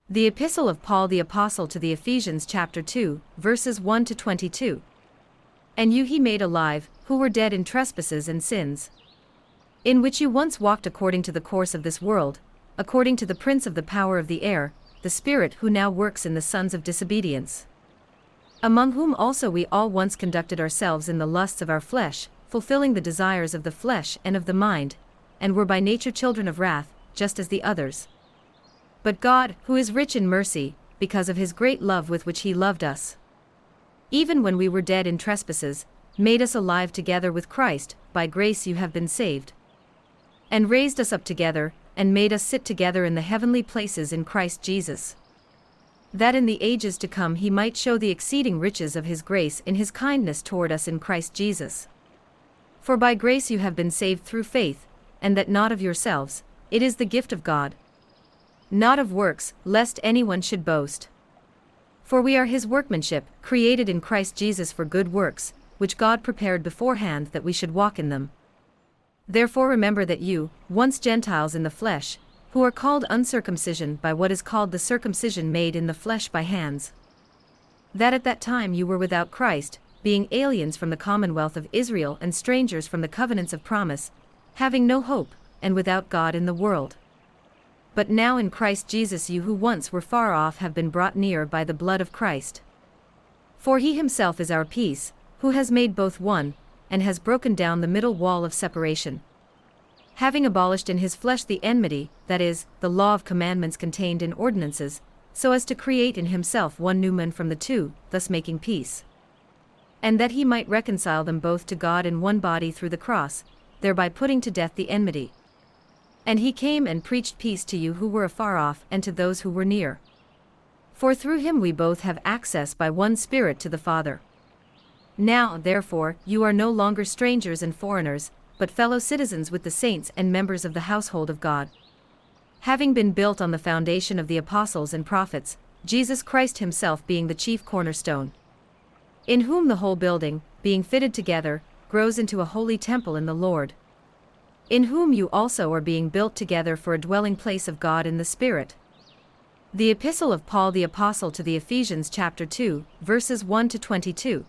The Epistle of Paul the Apostle to the Ephesians chapter 2, verses 1 to 22. And you he made alive, who were dead in trespasses and sins, in which you once walked according to the course of this world, according to the prince of the power of the air, the spirit who now works in the sons of disobedience. Among whom also we all once conducted ourselves in the lusts of our flesh, fulfilling the desires of the flesh and of the mind, and were by nature children of wrath, just as the others. But God, who is rich in mercy, because of his great love with which he loved us, even when we were dead in trespasses, made us alive together with Christ. By grace you have been saved, and raised us up together, and made us sit together in the heavenly places in Christ Jesus, that in the ages to come he might show the exceeding riches of his grace in his kindness toward us in Christ Jesus. For by grace you have been saved through faith, and that not of yourselves, it is the gift of God, not of works, lest anyone should boast. For we are his workmanship, created in Christ Jesus for good works, which God prepared beforehand that we should walk in them. Therefore remember that you, once Gentiles in the flesh, who are called uncircumcision by what is called the circumcision made in the flesh by hands, that at that time you were without Christ, being aliens from the commonwealth of Israel and strangers from the covenants of promise, having no hope, and without God in the world. But now in Christ Jesus you who once were far off have been brought near by the blood of Christ. For he himself is our peace, who has made both one, and has broken down the middle wall of separation, having abolished in his flesh the enmity, that is, the law of commandments contained in ordinances, so as to create in himself one new man from the two, thus making peace. And that he might reconcile them both to God in one body through the cross, thereby putting to death the enmity. And he came and preached peace to you who were afar off and to those who were near. For through him we both have access by one Spirit to the Father. Now, therefore, you are no longer strangers and foreigners, but fellow citizens with the saints and members of the household of God, having been built on the foundation of the apostles and prophets, Jesus Christ himself being the chief cornerstone, in whom the whole building, being fitted together, grows into a holy temple in the Lord, in whom you also are being built together for a dwelling place of God in the Spirit. The Epistle of Paul the Apostle to the Ephesians chapter 2, verses 1 to 22.